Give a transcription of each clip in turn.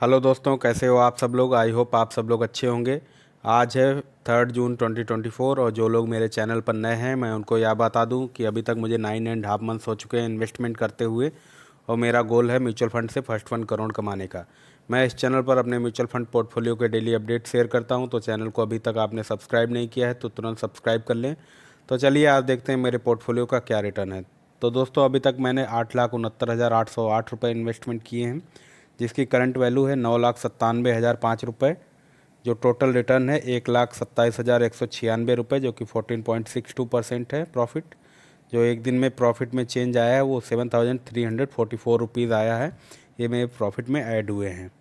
Hello दोस्तों, कैसे हो आप सब लोग। आई होप आप सब लोग अच्छे होंगे। आज है 3 जून 2024 और जो लोग मेरे चैनल पर नए हैं मैं उनको यह बता दूं कि अभी तक मुझे 9.5 मंथ्स हो चुके हैं इन्वेस्टमेंट करते हुए। और मेरा गोल है म्यूचुअल फंड से फर्स्ट 1 करोड़ कमाने का। मैं इस चैनल पर अपने म्यूचुअल फंड पोर्टफोलियो के डेली अपडेट शेयर करता हूँ, तो चैनल को अभी तक आपने सब्सक्राइब नहीं किया है तो तुरंत सब्सक्राइब कर लें। तो चलिए आज देखते हैं मेरे पोर्टफोलियो का क्या रिटर्न है। तो दोस्तों, अभी तक मैंने 8,69,808 इन्वेस्टमेंट किए हैं, जिसकी करंट वैल्यू है 9,97,005 रुपये। जो टोटल रिटर्न है 1,27,196 रुपये, जो कि 14.62% है प्रॉफिट। जो एक दिन में प्रॉफिट में चेंज आया है वो 7,344 रुपीज़ आया है। ये मेरे प्रॉफिट में ऐड हुए हैं।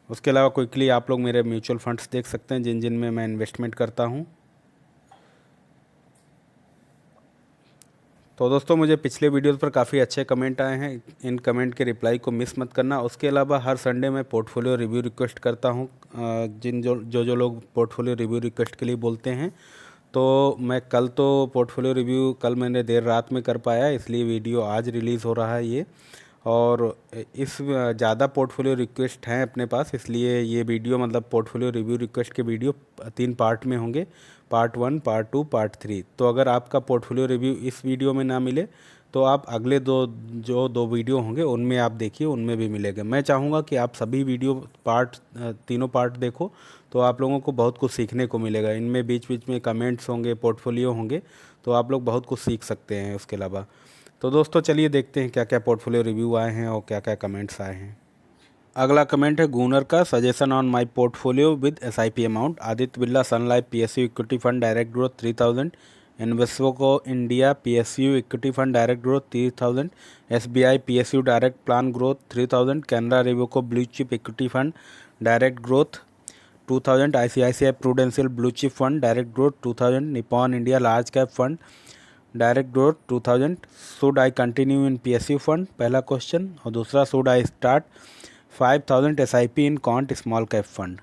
उसके अलावा क्विकली आप लोग मेरे म्यूचुअल फंड्स देख सकते हैं जिन जिन में मैं इन्वेस्टमेंट करता हूँ। तो दोस्तों, मुझे पिछले वीडियोस पर काफ़ी अच्छे कमेंट आए हैं। इन कमेंट के रिप्लाई को मिस मत करना। उसके अलावा हर संडे मैं पोर्टफोलियो रिव्यू रिक्वेस्ट करता हूं। जिन जो लोग पोर्टफोलियो रिव्यू रिक्वेस्ट के लिए बोलते हैं, तो मैं कल तो पोर्टफोलियो रिव्यू कल मैंने देर रात में कर पाया, इसलिए वीडियो आज रिलीज़ हो रहा है ये। और इस ज़्यादा पोर्टफोलियो रिक्वेस्ट हैं अपने पास, इसलिए ये वीडियो मतलब पोर्टफोलियो रिव्यू रिक्वेस्ट के वीडियो 3 पार्ट में होंगे। Part 1, part 2, part 3। तो अगर आपका पोर्टफोलियो रिव्यू इस वीडियो में ना मिले तो आप अगले दो वीडियो होंगे उनमें आप देखिए, उनमें भी मिलेगा। मैं चाहूँगा कि आप सभी वीडियो तीनों पार्ट देखो, तो आप लोगों को बहुत कुछ सीखने को मिलेगा। इनमें बीच बीच में कमेंट्स होंगे, पोर्टफोलियो होंगे, तो आप लोग बहुत कुछ सीख सकते हैं उसके अलावा। तो दोस्तों, चलिए देखते हैं क्या क्या पोर्टफोलियो रिव्यू आए हैं और क्या क्या कमेंट्स आए हैं। अगला कमेंट है गूनर का। Suggestion on my portfolio with SIP amount. Aditya Birla Sun Life PSU equity fund direct growth 3000। Invesco India PSU equity fund direct growth 3000। SBI PSU direct plan growth 3000। Canara Robeco blue chip equity fund direct growth 2000। ICICI Prudential blue chip fund direct growth 2000। Nippon India large cap fund direct growth 2000। Should I continue in PSU fund, पहला question. और दूसरा, should I start 5000 SIP in can't small cap fund.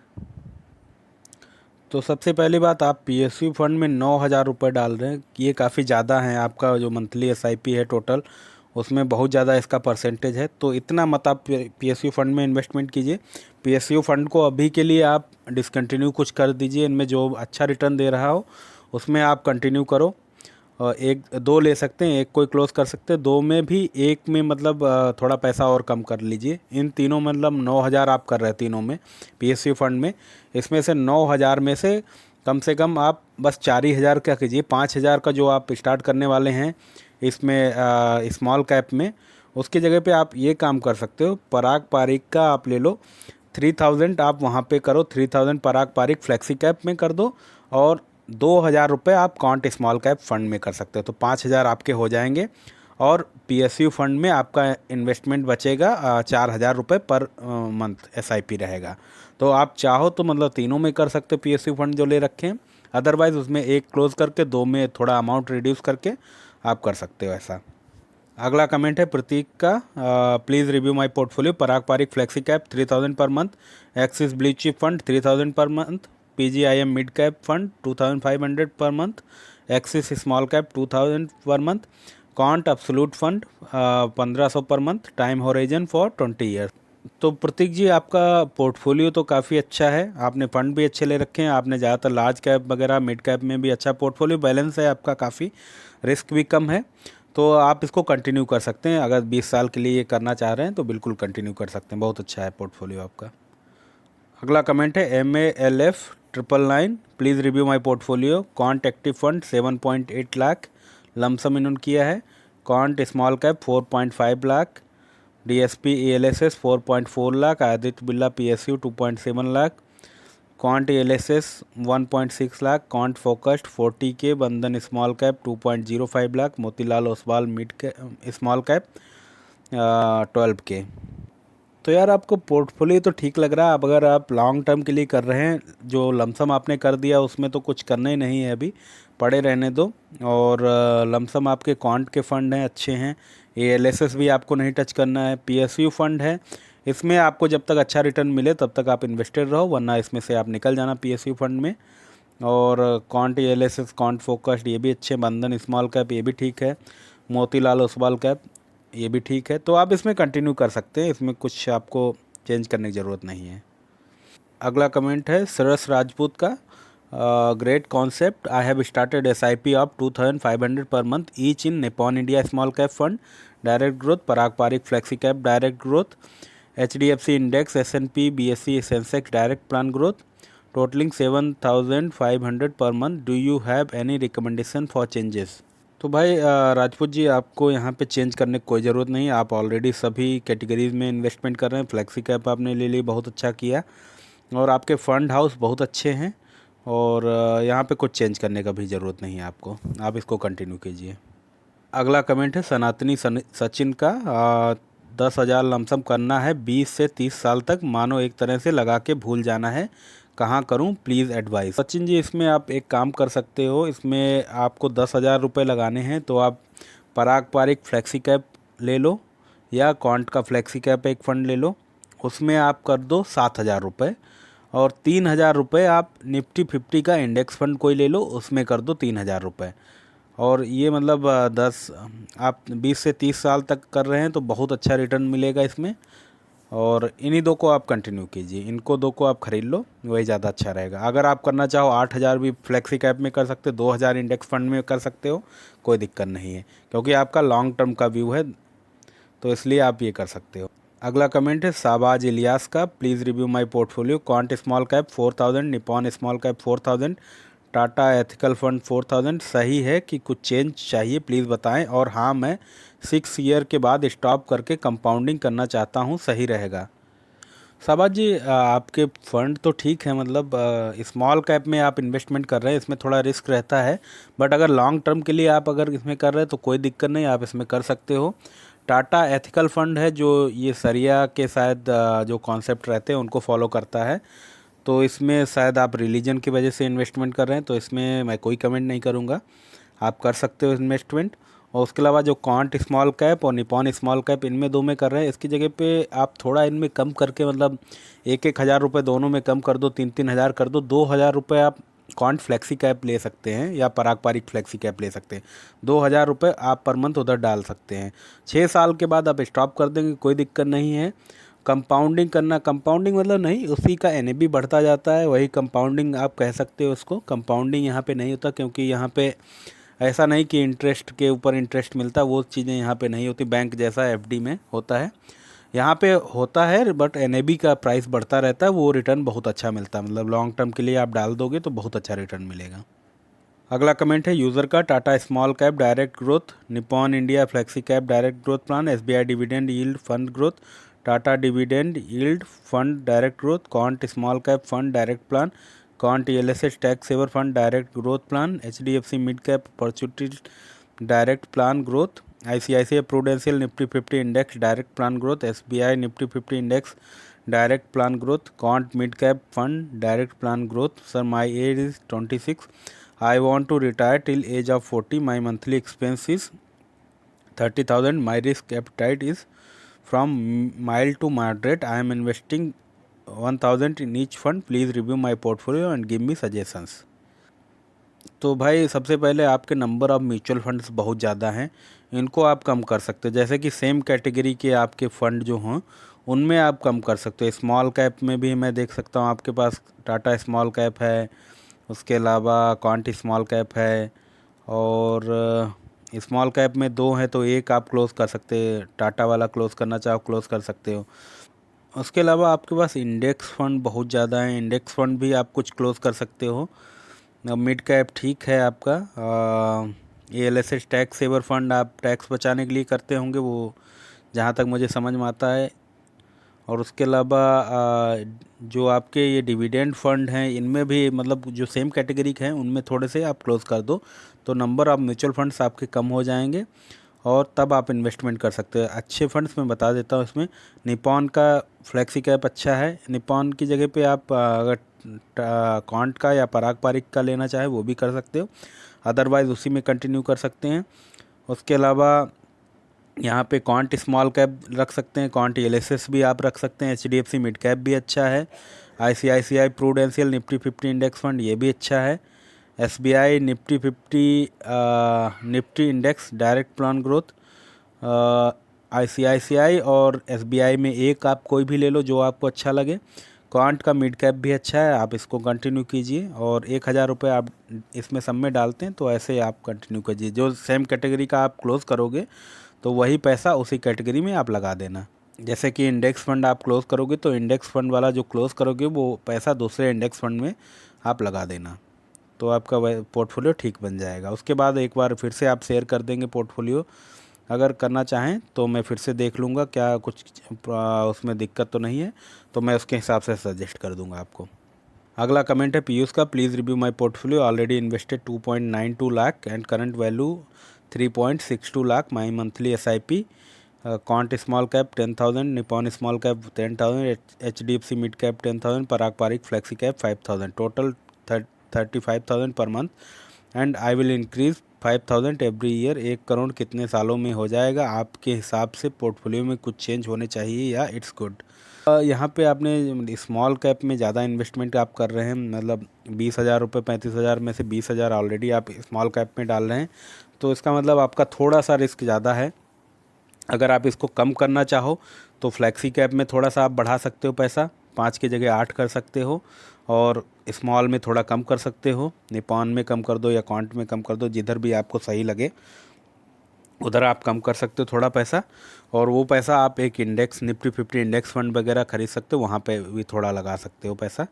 तो सबसे पहली बात, आप PSU fund में 9,000 रुपये डाल रहे हैं, ये काफ़ी ज़्यादा है। आपका जो मंथली एसआईपी है टोटल, उसमें बहुत ज़्यादा इसका परसेंटेज है। तो इतना मत आप पीएसयू फंड में इन्वेस्टमेंट कीजिए। पीएसयू फंड को अभी के लिए आप डिसकंटिन्यू कुछ कर दीजिए। इनमें जो अच्छा रिटर्न दे रहा हो उसमें आप कंटिन्यू करो। और एक दो ले सकते हैं, एक कोई क्लोज कर सकते हैं, दो में भी एक में मतलब थोड़ा पैसा और कम कर लीजिए। इन तीनों मतलब 9,000 आप कर रहे हैं तीनों में पीएसयू फंड में। इसमें से 9,000 में से कम आप बस 4,000 क्या कीजिए। 5,000 का जो आप स्टार्ट करने वाले हैं इसमें स्मॉल कैप में, उसकी जगह पे आप ये काम कर सकते हो। पराग पारिक का आप ले लो 3,000, आप वहाँ पे करो 3,000 पराग पारिक फ्लेक्सी कैप में कर दो। और 2,000 रुपये आप कॉन्ट स्मॉल कैप फंड में कर सकते हो, तो 5,000 आपके हो जाएंगे। और पीएसयू फंड में आपका इन्वेस्टमेंट बचेगा 4,000 रुपये पर मंथ एसआईपी रहेगा। तो आप चाहो तो मतलब तीनों में कर सकते हो पीएसयू फंड जो ले रखे हैं। अदरवाइज़ उसमें एक क्लोज करके दो में थोड़ा अमाउंट रिड्यूस करके आप कर सकते हो ऐसा। अगला कमेंट है प्रतीक का। Please review my portfolio. Parag Parikh flexi cap 3,000 per month. Axis blue chip fund 3,000 per month. PGIM mid cap fund 2,500 per month. Axis small cap 2,000 per month. Can't absolute fund 1,500 per month. Time horizon for 20 years. तो प्रतीक जी, आपका portfolio तो काफ़ी अच्छा है, आपने fund भी अच्छे ले रखे हैं, आपने ज़्यादातर लार्ज कैप वगैरह मिड कैप में भी अच्छा पोर्टफोलियो बैलेंस है आपका, काफ़ी रिस्क भी कम है। तो आप इसको कंटिन्यू कर सकते हैं। अगर 20 साल के लिए ये करना चाह रहे हैं तो बिल्कुल कंटिन्यू कर सकते हैं, बहुत अच्छा है पोर्टफोलियो आपका। अगला कमेंट है MALF999। Please review my portfolio. Can't active fund 7.8 lakh lump sum इन्होंने किया है। Can't small cap 4.5 lakh. DSP ELSS 4.4 lakh. Aditya Birla PSU 2.7 lakh. Can't ELSS 1.6 lakh. Can't focused 40K। बंधन small cap 2.05 lakh. Motilal Oswal mid cap small cap 12K। तो यार, आपको पोर्टफोलियो तो ठीक लग रहा है। अब अगर आप लॉन्ग टर्म के लिए कर रहे हैं, जो लमसम आपने कर दिया उसमें तो कुछ करना ही नहीं है, अभी पड़े रहने दो। और लमसम आपके कॉन्ट के फंड हैं, अच्छे हैं। ALSS भी आपको नहीं टच करना है। PSU फंड है, इसमें आपको जब तक अच्छा रिटर्न मिले तब तक आप इन्वेस्टेड रहो, वरना इसमें से आप निकल जाना PSU फंड में। और कॉन्ट ALSS कॉन्ट फोकस्ड ये भी अच्छे। बंधन स्मॉल कैप ये भी ठीक है। मोतीलाल ओसवाल कैप ये भी ठीक है। तो आप इसमें कंटिन्यू कर सकते हैं, इसमें कुछ आपको चेंज करने की ज़रूरत नहीं है। अगला कमेंट है सरस राजपूत का, great concept, I have started SIP of 2500 per month each in Nippon India small cap fund direct growth, Parag Parikh flexi cap direct growth, HDFC index, S&P BSE Sensex direct plan growth, totalling 7500 per month, do you have any recommendation for changes. तो भाई राजपूत जी, आपको यहाँ पे change करने की कोई ज़रूरत नहीं, आप ऑलरेडी सभी कैटेगरीज में इन्वेस्टमेंट कर रहे हैं। फ्लेक्सी कैप आपने ले ली, बहुत अच्छा किया, और आपके फंड हाउस बहुत अच्छे हैं, और यहाँ पे कुछ चेंज करने का भी ज़रूरत नहीं है आपको, आप इसको कंटिन्यू कीजिए। अगला कमेंट है सनातनी सचिन का, 10,000 लमसम करना है 20 से 30 साल तक, मानो एक तरह से लगा के भूल जाना है, कहाँ करूँ प्लीज़ एडवाइस। सचिन जी, इसमें आप एक काम कर सकते हो, इसमें आपको 10,000 रुपये लगाने हैं तो आप पराग पारिक फ्लेक्सी कैप ले लो, या कॉन्ट का फ्लेक्सी कैप एक फ़ंड ले लो, उसमें आप कर दो 7,000 रुपये, और 3,000 रुपये आप निफ्टी 50 का इंडेक्स फंड कोई ले लो, उसमें कर दो 3,000 रुपये। और ये मतलब 20 से 30 साल तक कर रहे हैं तो बहुत अच्छा रिटर्न मिलेगा इसमें, और इन्हीं दो को आप कंटिन्यू कीजिए, इनको दो को आप ख़रीद लो, वही ज़्यादा अच्छा रहेगा। अगर आप करना चाहो 8,000 भी फ्लेक्सी कैप में कर सकते हो, 2,000 इंडेक्स फंड में कर सकते हो, कोई दिक्कत नहीं है, क्योंकि आपका लॉन्ग टर्म का व्यू है, तो इसलिए आप ये कर सकते हो। अगला कमेंट है शाहबाज इलियास का, please review my portfolio, quant small cap 4,000, Nippon small cap 4,000, Tata ethical fund 4,000, सही है कि कुछ चेंज चाहिए प्लीज़ बताएं, और हाँ मैं 6 ईयर के बाद स्टॉप करके कंपाउंडिंग करना चाहता हूँ, सही रहेगा। शाहबाज जी, आपके फ़ंड तो ठीक है, मतलब स्मॉल कैप में आप इन्वेस्टमेंट कर रहे हैं, इसमें थोड़ा रिस्क रहता है, बट अगर लॉन्ग टर्म के लिए आप अगर इसमें कर रहे हैं तो कोई दिक्कत नहीं, आप इसमें कर सकते हो। टाटा एथिकल फंड है जो ये सरिया के शायद जो कॉन्सेप्ट रहते हैं उनको फॉलो करता है, तो इसमें शायद आप रिलीजन की वजह से इन्वेस्टमेंट कर रहे हैं, तो इसमें मैं कोई कमेंट नहीं करूँगा, आप कर सकते हो इन्वेस्टमेंट। और उसके अलावा जो क्वांट स्मॉल कैप और निपॉन स्मॉल कैप, इनमें दो में कर रहे हैं, इसकी जगह पे आप थोड़ा इनमें कम करके, मतलब 1,000 रुपये दोनों में कम कर दो, 3,000 कर दो, 2,000 रुपये आप क्वांट फ्लेक्सी कैप ले सकते हैं, या पराग पारिक फ्लेक्सी कैप ले सकते हैं, 2,000 रुपये आप पर मंथ उधर डाल सकते हैं। 6 साल के बाद आप स्टॉप कर देंगे, कोई दिक्कत नहीं है। कंपाउंडिंग करना, कंपाउंडिंग मतलब नहीं, उसी का NAV बढ़ता जाता है, वही कंपाउंडिंग आप कह सकते हो उसको। कंपाउंडिंग यहाँ पे नहीं होता, क्योंकि यहाँ पे ऐसा नहीं कि इंटरेस्ट के ऊपर इंटरेस्ट मिलता, वो चीज़ें यहाँ पे नहीं होती, बैंक जैसा FD में होता है, यहाँ पे होता है, बट NAV का प्राइस बढ़ता रहता है, वो रिटर्न बहुत अच्छा मिलता है, मतलब लॉन्ग टर्म के लिए आप डाल दोगे तो बहुत अच्छा रिटर्न मिलेगा। अगला कमेंट है यूज़र का, Tata small cap direct growth, Nippon India flexi cap direct growth plan, SBI dividend yield fund growth, Tata dividend yield fund direct growth, Quant small cap fund direct plan, Quant ELSS tax saver fund direct growth plan, HDFC mid cap opportunity direct plan growth, ICICI Prudential Nifty 50 index direct plan growth, SBI Nifty 50 index direct plan growth, Quant mid cap fund direct plan growth. Sir, my age is 26, I want to retire till age of 40. My monthly expense is 30,000. My risk appetite is from mild to moderate. I am investing 1,000 in each fund. Please review my portfolio and give me suggestions. तो भाई सबसे पहले आपके number of mutual funds बहुत ज़्यादा हैं, इनको आप कम कर सकते हो, जैसे कि सेम कैटेगरी के आपके फ़ंड जो हों उनमें आप कम कर सकते हो। स्मॉल कैप में भी मैं देख सकता हूँ आपके पास टाटा स्मॉल कैप है, उसके अलावा क्वांट स्मॉल कैप है, और स्मॉल कैप में दो हैं तो एक आप क्लोज़ कर सकते हैं, टाटा वाला क्लोज़ करना चाहो क्लोज़ कर सकते हो। उसके अलावा आपके पास इंडेक्स फ़ंड बहुत ज़्यादा हैं, इंडेक्स फ़ंड भी आप कुछ क्लोज़ कर सकते हो। मिड कैप ठीक है आपका, ELSS टैक्स सेवर फंड आप टैक्स बचाने के लिए करते होंगे, वो जहाँ तक मुझे समझ में आता है। और उसके अलावा जो आपके ये डिविडेंड फंड हैं इनमें भी, मतलब जो सेम कैटेगरी के हैं उनमें थोड़े से आप क्लोज़ कर दो, तो नंबर ऑफ म्यूचुअल फंड्स आपके कम हो जाएंगे, और तब आप इन्वेस्टमेंट कर सकते हैं। अच्छे फंड्स मैं बता देता हूँ इसमें, निपॉन का फ्लेक्सी कैप अच्छा है, निपॉन की जगह पे आप अगर क्वांट का या पराग पारिक का लेना चाहे वो भी कर सकते हो, अदरवाइज़ उसी में कंटिन्यू कर सकते हैं। उसके अलावा यहाँ पे क्वांट स्मॉल कैप रख सकते हैं, क्वांट ELSS भी आप रख सकते हैं, HDFC मिड कैप भी अच्छा है, ICICI Prudential Nifty 50 index fund ये भी अच्छा है, SBI Nifty 50 Nifty index direct plan growth, ICICI और SBI में एक आप कोई भी ले लो जो आपको अच्छा लगे। क्वांट का मिड कैप भी अच्छा है, आप इसको कंटिन्यू कीजिए। और 1,000 रुपये आप इसमें सब में डालते हैं तो ऐसे आप कंटिन्यू कीजिए। जो सेम कैटेगरी का आप क्लोज़ करोगे तो वही पैसा उसी कैटेगरी में आप लगा देना। जैसे कि इंडेक्स फंड आप क्लोज़ करोगे तो इंडेक्स फंड वाला जो क्लोज़ करोगे वो पैसा दूसरे इंडेक्स फंड में आप लगा देना, तो आपका पोर्टफोलियो ठीक बन जाएगा। उसके बाद एक बार फिर से आप शेयर कर देंगे पोर्टफोलियो, अगर करना चाहें तो मैं फिर से देख लूँगा क्या कुछ उसमें दिक्कत तो नहीं है, तो मैं उसके हिसाब से सजेस्ट कर दूँगा आपको। अगला कमेंट है पीयूष का, please review my portfolio, already invested 2.92 lakh and current value 3.62 lakh, my monthly SIP, Quant small cap 10,000, Nippon small cap 10,000, HDFC mid cap 10,000, Parag Parikh flexi cap 5,000, total 35,000 per month and I will increase 5,000 every year. 1 crore कितने सालों में हो जाएगा आपके हिसाब से? Portfolio में कुछ चेंज होने चाहिए या इट्स गुड? यहाँ पे आपने स्मॉल कैप में ज़्यादा इन्वेस्टमेंट आप कर रहे हैं, मतलब 20,000 रुपये, 35,000 में से 20,000 ऑलरेडी आप स्मॉल कैप में डाल रहे हैं, तो इसका मतलब आपका थोड़ा सा रिस्क ज़्यादा है। अगर आप इसको कम करना चाहो तो फ्लैक्सी कैप में थोड़ा सा आप बढ़ा सकते हो पैसा, 5 की जगह 8 कर सकते हो, और स्मॉल में थोड़ा कम कर सकते हो, निपॉन में कम कर दो या क्वांट में कम कर दो, जिधर भी आपको सही लगे उधर आप कम कर सकते हो थोड़ा पैसा। और वो पैसा आप एक इंडेक्स निफ्टी 50 इंडेक्स फंड वगैरह खरीद सकते हो, वहाँ पे भी थोड़ा लगा सकते हो पैसा।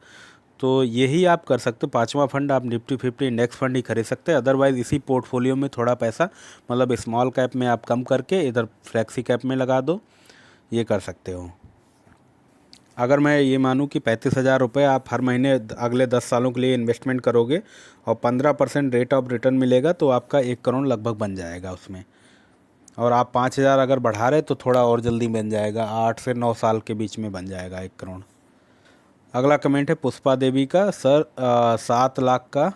तो यही आप कर सकते हो। 5वां फंड आप निफ्टी 50 इंडेक्स फंड ही खरीद सकते हैं, अदरवाइज़ इसी पोर्टफोलियो में थोड़ा पैसा, मतलब स्मॉल कैप में आप कम करके इधर फ्लैक्सी कैप में लगा दो, ये कर सकते हो। अगर मैं ये मानूँ कि 35,000 रुपये आप हर महीने अगले 10 सालों के लिए इन्वेस्टमेंट करोगे और 15% रेट ऑफ रिटर्न मिलेगा, तो आपका 1 करोड़ लगभग बन जाएगा उसमें। और आप 5,000 अगर बढ़ा रहे तो थोड़ा और जल्दी बन जाएगा, 8 से 9 साल के बीच में बन जाएगा 1 करोड़। अगला कमेंट है पुष्पा देवी का, सर 7 लाख का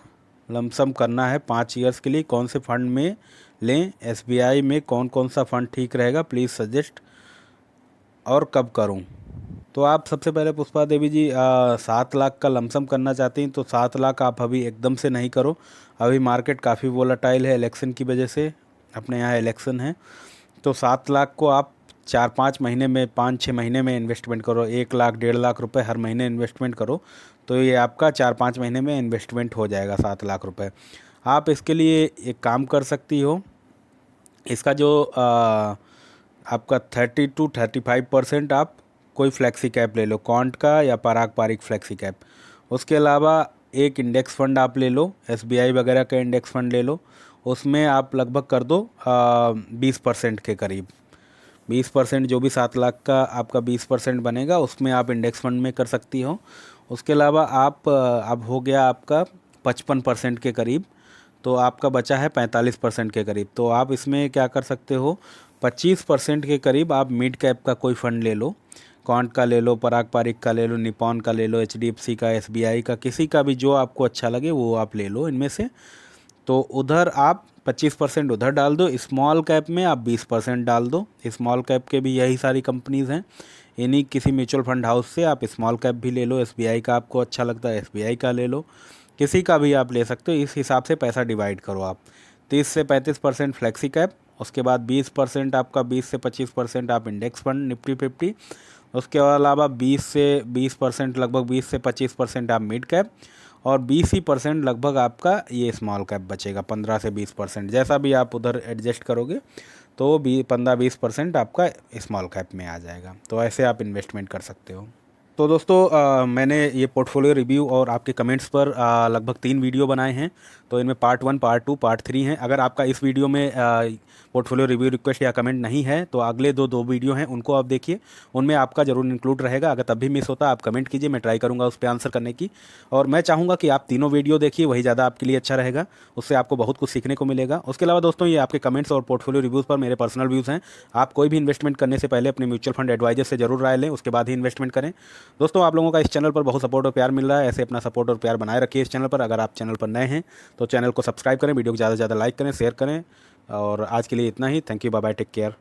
लमसम करना है 5 ईयर्स के लिए, कौन से फंड में लें? SBI में कौन कौन सा फ़ंड ठीक रहेगा, प्लीज़ सजेस्ट, और कब करूं? तो आप सबसे पहले पुष्पा देवी जी 7 लाख का लमसम करना चाहती हैं तो 7 लाख आप अभी एकदम से नहीं करो। अभी मार्केट काफ़ी वोलेटाइल है इलेक्शन की वजह से, अपने यहाँ इलेक्शन है, तो 7 लाख को आप 4-5 महीने में, 5-6 महीने में इन्वेस्टमेंट करो। 1 लाख 1.5 लाख रुपए हर महीने इन्वेस्टमेंट करो, तो ये आपका 4-5 महीने में इन्वेस्टमेंट हो जाएगा 7 लाख रुपए। आप इसके लिए एक काम कर सकती हो, इसका जो आपका 30-35% आप कोई फ्लैक्सी कैप ले लो, क्वांट का या पराग पारिक फ्लैक्सी कैप। उसके अलावा एक इंडेक्स फंड आप ले लो, SBI वगैरह का इंडेक्स फंड ले लो, उसमें आप लगभग कर दो 20% के करीब। 20% जो भी 7 लाख का आपका 20% बनेगा उसमें आप इंडेक्स फंड में कर सकती हो। उसके अलावा आप अब हो गया आपका 55% के करीब, तो आपका बचा है 45% के करीब। तो आप इसमें क्या कर सकते हो, 25% के करीब आप मिड कैप का कोई फंड ले लो, क्वांट का ले लो, पराग पारिक का ले लो, निपॉन का ले लो, HDFC का, SBI का, किसी का भी जो आपको अच्छा लगे वो आप ले लो इनमें से। तो उधर आप 25% उधर डाल दो, स्मॉल कैप में आप 20% डाल दो। स्मॉल कैप के भी यही सारी कंपनीज़ हैं, इन्हीं किसी म्यूचुअल फंड हाउस से आप स्मॉल कैप भी ले लो, SBI का आपको अच्छा लगता है SBI का ले लो, किसी का भी आप ले सकते हो। इस हिसाब से पैसा डिवाइड करो आप, 30 से 35% फ्लैक्सी कैप, उसके बाद 20% आपका, 20 से 25% आप इंडेक्स फंड निफ्टी 50, उसके अलावा 20% लगभग 20 से 25% आप मिड कैप, और 20% लगभग आपका ये स्मॉल कैप बचेगा, 15 से 20%, जैसा भी आप उधर एडजस्ट करोगे तो 15-20% आपका स्मॉल कैप में आ जाएगा। तो ऐसे आप इन्वेस्टमेंट कर सकते हो। तो दोस्तों मैंने ये पोर्टफोलियो रिव्यू और आपके कमेंट्स पर लगभग 3 वीडियो बनाए हैं, तो इनमें पार्ट 1, पार्ट 2, पार्ट 3 हैं। अगर आपका इस वीडियो में पोर्टफोलियो रिव्यू रिक्वेस्ट या कमेंट नहीं है तो अगले दो वीडियो हैं उनको आप देखिए, उनमें आपका ज़रूर इंक्लूड रहेगा। अगर तब भी मिस होता आप कमेंट कीजिए, मैं ट्राई करूँगा उस पर आंसर करने की। और मैं चाहूँगा कि आप तीनों वीडियो देखिए, वही ज़्यादा आपके लिए अच्छा रहेगा, उससे आपको बहुत कुछ सीखने को मिलेगा। उसके अलावा दोस्तों ये आपके कमेंट्स और पोर्टफोलियो रिव्यूज़ पर मेरे पर्सनल व्यूज़ हैं। आप कोई भी इन्वेस्टमेंट करने से पहले अपने म्यूचुअल फंड एडवाइजर से जरूर राय लें, उसके बाद ही इन्वेस्टमेंट करें। दोस्तों आप लोगों का इस चैनल पर बहुत सपोर्ट और प्यार मिल रहा है, ऐसे अपना सपोर्ट और प्यार बनाए रखिए इस चैनल पर। अगर आप चैनल पर नए हैं तो चैनल को सब्सक्राइब करें, वीडियो को ज़्यादा से ज़्यादा लाइक करें, शेयर करें। और आज के लिए इतना ही। Thank you, bye bye, take care.